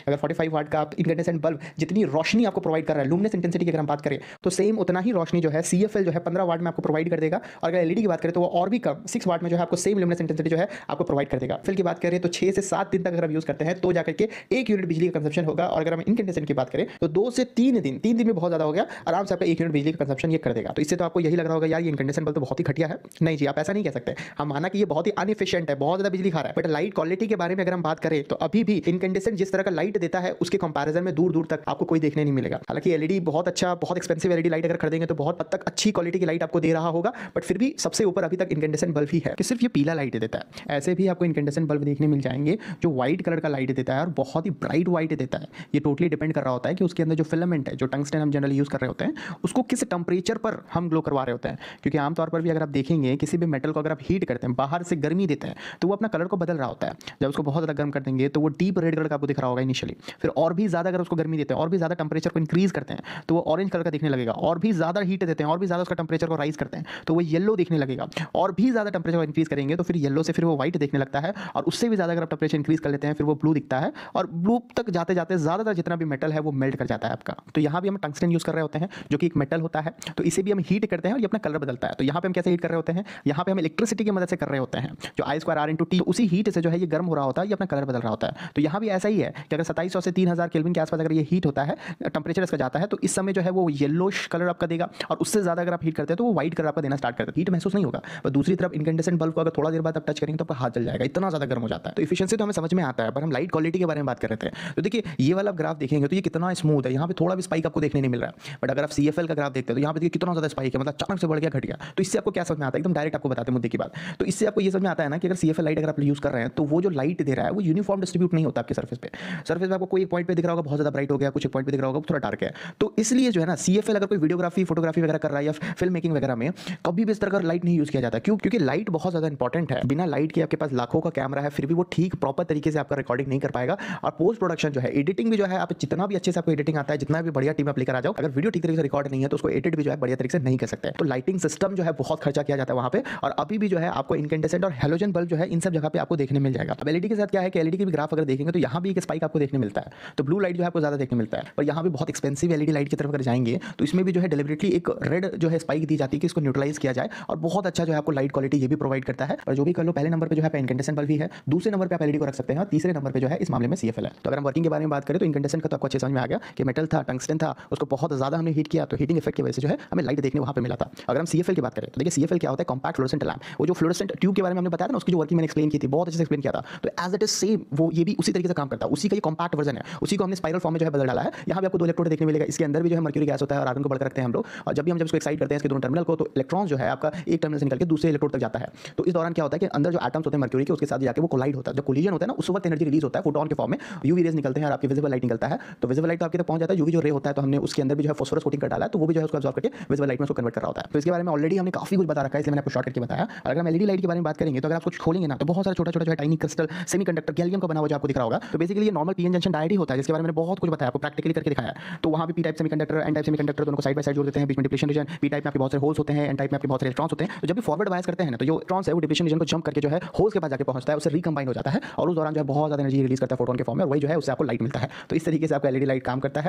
अगर 45 वाट का आप इनकैंडेसेंट बल्ब जितनी रोशनी आपको प्रोवाइड कर रहा है, लुमिनस इंटेंसिटी की अगर हम बात करें तो सेम उतना ही रोशनी जो है CFL जो है 15 वाट में आपको प्रोवाइड कर देगा। और अगर LED की बात करें तो वो और भी कम 6 वाट में जो है आपको सेम लुमिनस इंटेंसिटी जो है आपको प्रोवाइड कर देगा। फिल की बात करें तो 6 से 7 दिन तक अगर आप यूज करते हैं तो जाकर के 1 यूनिट बिजली का कंजप्शन होगा। और अगर हम इनकैंडेसेंट की बात करें तो 2 से 3 दिन, 3 दिन में बहुत ज्यादा हो गया, आराम से आपका 1 यूनिट बिजली का कंजप्शन ये कर देगा। तो इससे तो आपको यही लग रहा होगा यार ये इनकैंडेसेंट बल्ब तो बहुत ही घटिया है। नहीं जी, आप ऐसा नहीं कह सकते। हम माना कि ये बहुत ही अनएफिशिएंट है, बहुत ज्यादा बिजली खा रहा है, बट लाइट क्वालिटी के बारे में अगर हम बात करें तो अभी भी इनकैंडेसेंट जिस तरह का लाइट देता है उसके कंपैरिजन में दूर दूर तक आपको कोई देखने नहीं मिलेगा। हालांकि LED बहुत अच्छा, बहुत एक्सपेंसिव LED लाइट अगर खरीदेंगे तो बहुत हद तक अच्छी क्वालिटी की लाइट आपको दे रहा होगा, बट फिर भी सबसे ऊपर अभी तक इनकैंडेसेंट बल्ब ही है कि सिर्फ ये पीला लाइट देता है। ऐसे भी आपको इनकैंडेसेंट बल्ब देखने मिल जाएंगे जो व्हाइट कलर का लाइट देता है और बहुत ही ब्राइट व्हाइट देता है। ये टोटली डिपेंड कर रहा होता है कि उसके अंदर जो फिलामेंट है, जो टंगस्टन हम जनरली यूज कर रहे होते हैं, उसको किस टेम्परेचर पर हम ग्लो करवा रहे होते हैं। क्योंकि आमतौर पर भी अगर आप देखेंगे किसी भी मेटल को अगर आप हीट करते हैं, बाहर से गर्मी देते हैं, तो वो अपना कलर को बदल रहा होता है। जब उसको बहुत ज़्यादा गर्म कर देंगे तो वो डीप रेड कलर का आपको दिख रहा होगा इनिशियली, फिर और भी ज़्यादा अगर उसको गर्मी देते हैं, और भी ज़्यादा टेम्परेचर को इंक्रीज करते हैं तो वो ऑरेंज कलर का दिखने लगेगा, और भी ज़्यादा हीट देते हैं, और भी ज़्यादा उसका टेम्परेचर को राइज करते हैं तो वो येलो दिखने लगेगा, और भी ज़्यादा टेम्परेचर को इंक्रीज करेंगे तो फिर येलो से फिर वो व्हाइट देखने लगता है, और उससे भी ज़्यादा अगर आप टेम्परेचर इंक्रीज कर लेते हैं फिर वो ब्लू दिखता है, और ब्लू तक जाते जाते ज़्यादातर जितना भी मेटल है वो मेल्ट कर जाता है आपका। तो यहाँ भी हम टंगस्टन यूज़ कर रहे होते हैं जो कि एक मेटल होता है, तो इसे भी हम हीट करते हैं और ये अपना कलर बदलता है। तो यहाँ पे हम कैसे हीट कर रहे होते हैं, यहाँ पे हम इलेक्ट्रिसिटी की मदद से कर रहे होते हैं, जो I²R×T, उसी हीट से जो है ये गर्म हो रहा होता है, ये अपना कलर बदल रहा होता है। तो यहाँ भी ऐसा ही है कि अगर 2700 से 3000 केल्विन के आसपास अगर ये हीट होता है, टेम्परेचर इसका जाता है, तो इस समय जो है वो येलोश कलर आपका देगा, और उससे ज़्यादा अगर आप हीट करते हैं तो वो व्हाइट कलर आपका देना स्टार्ट करता है। हीट महसूस नहीं होगा, पर दूसरी तरफ इनकैंडेसेंट बल्ब को अगर थोड़ा देर बाद आप टच करेंगे तो आपका हाथ जल जाएगा, इतना ज़्यादा गर्म हो जाता है। तो इफिशिएंसी तो हमें समझ में आता है, पर हम लाइट क्वालिटी के बारे में बात कर रहे थे। तो देखिए ये वाला ग्राफ देखेंगे तो ये कितना स्मूथ है, यहाँ पे थोड़ा भी स्पाइक आपको देखने नहीं मिल रहा है। बट अगर आप CFL का ग्राफ देखते हैं तो यहाँ पे देखिए कितना ज़्यादा स्पाइक है, मतलब अचानक से बढ़ गया, घट गया। तो इससे आपको क्या समझ में आता है, एकदम डायरेक्ट आपको बताते हैं मुद्दे की बात। तो इससे आपको ये समझ में आता है ना कि अगर CFL लाइट अगर आप यूज़ कर रहे हैं तो वो जो लाइट दे रहा है वो यूनिफॉर्म डिस्ट्रीब्यूट नहीं होता आपके सर्फेस पे। सर्फेस पे आपको कोई एक पॉइंट पे दिख रहा होगा बहुत ज़्यादा ब्राइट हो गया, कुछ एक पॉइंट पे दिख रहा होगा थोड़ा डार्क है। तो इसलिए जो है ना CFL अगर कोई वीडियोग्राफी, फोटोग्राफी वगैरह कर रहा है या फिल्म मेकिंग वगैरह में कभी भी इस तरह का लाइट नहीं यूज़ किया जाता। क्यों? क्योंकि लाइट बहुत ज़्यादा इंपॉर्टेंट है। बिना लाइट के आपके पास लाखों का कैमरा है फिर भी वो ठीक प्रॉपर तरीके से आपका रिकॉर्डिंग नहीं कर पाएगा। और पोस्ट प्रोडक्शन जो है, एडिटिंग भी जो है, आप जितना भी अच्छे से आपको एडिटिंग आता है, जितना भी बढ़िया टीम आप लेकर आ जाओ, अगर वीडियो ठीक तरीके से रिकॉर्ड नहीं है तो उसको एडिट भी जो है बढ़िया तरीके से नहीं कर सकते। तो लाइटिंग सिस्टम जो है बहुत खर्चा किया जाता है वहाँ पे। और अभी भी जो है आपको इनकैंडेसेंट और हैलोजन बल्ब जो है इन सब जगह पे आपको देखने मिल जाएगा। अब LED के साथ क्या है कि LED की भी ग्राफ अगर देखेंगे तो यहाँ भी एक स्पाइक आपको देखने मिलता है, तो ब्लू लाइट जो है आपको ज़्यादा देखने मिलता है। पर यहाँ भी बहुत एक्सपेंसिव LED लाइट की तरफ अगर जाएंगे तो इसमें भी जो है डेलिबरेटली एक रेड जो है स्पाइक दी जाती है कि इसको न्यूट्रलाइज किया जाए, और बहुत अच्छा जो है आपको लाइट क्वालिटी ये भी प्रोवाइड करता है। और जो भी कर लो, पहले नंबर पे जो है इनकैंडेसेंट बल्ब ही है, दूसरे नंबर पे आप LED को रख सकते हैं, और तीसरे नंबर पे जो है इस मामले में CFL है। तो अगर हम वर्किंग के बारे में बात करें तो इनकैंडेसेंट का तो आपको अच्छे समझ में आ गया कि मेटल था, टंगस्टन था, उसको बहुत ज़्यादा हमने हीट किया तो हीटिंग इफेक्ट की वजह से जो है हमें लाइट देखने वहाँ पे मिला था। अगर हम CFL की बात करें तो देखिए CFL क्या होता है, कॉम्पैक्ट फ्लोरोसेंट लैंप। वो जो फ्लोरोसेंट ट्यूब के बारे में हमने बताया था ना, उसकी जो वर्किंग मैंने एक्सप्लेन की थी, बहुत अच्छे से एक्सप्लेन किया था। तो एज इट इज सेम वो ये भी उसी तरीके से काम करता है, उसी का ये कॉम्पैक्ट वर्जन है, उसी को हमने स्पाइरल फॉर्म में जो है बदल डाला है। यहाँ पे आपको 2 इलेक्ट्रोड देखने मिलेगा, इसके अंदर भी जो है मर्क्यूरी गैस होता है और आर्गन को बढ़कर रखते हैं हम लोग। और जब भी हम इसको एक्साइट करते हैं इसके दोनों टर्मिनल को, तो इलेक्ट्रॉन जो है आपका एक टर्मिनल से निकल के दूसरे इलेक्ट्रोड तक जाता है। तो इस दौरान क्या होता है कि अंदर जो एटम्स होते हैं मर्क्यूरी के, उसके साथ जाके वो कोलाइड होता है। जब कोलिजन होता है ना, उस वक्त एनर्जी रिलीज होता है फोटोन के फॉर्म में, यूवी रेज निकलते हैं और आपकी विजिबल लाइट निकलता है। तो विजिबल लाइट तो आपके तक पहुंच जाता है, यूवी जो रे होता है तो हमने उसके अंदर भी जो है फास्फोरस कोटिंग कर डाला है, तो वो भी जो है उसको अब्सॉर्ब करके विजिबल लाइट में उसको कन्वर्ट कर रहा होता है। तो इसके बारे में ऑलरेडी हमने काफी कुछ बता रखा है, इसलिए मैंने आपको शॉर्ट करके बताया। अगर हम LED लाइट के बारे में बात करेंगे तो अगर आप कुछ खोलेंगे ना तो बहुत सारा छोटा छोटा जो है टाइनी क्रिस्टल सेमीकंडक्टर गैलियम का बना हुआ जो आपको दिख रहा होगा। तो बेसिकली ये नॉर्मल PN जंक्शन डायोड ही होता है, जिसके बारे में बहुत कुछ बताया, आपको प्रैक्टिकली करके दिखाया है। तो वहाँ भी P type semiconductor, N type semiconductor दोनों को साइड बाय साइड जोड़ देते हैं, बीच में डिप्लेशन रीजन। P टाइप में आपके बहुत सारे होल्स होते हैं, N टाइप में आपके बहुत सारे इलेक्ट्रॉन्स होते हैं। तो जब भी फॉरवर्ड बायस करते हैं ना, तो जो इलेक्ट्रॉन्स है वो डिप्लेशन रीजन को जंप करके जो है होल्स के पास जाके पहुंचता है, उससे रिकंबाइन हो जाता है, और उस दौरान जो है बहुत ज़्यादा एनर्जी रिलीज करता है फोटोन के फॉर्म में, और वही जो है उससे आपको लाइट मिलता है। तो इस तरीके से आपका LED लाइट काम करता है।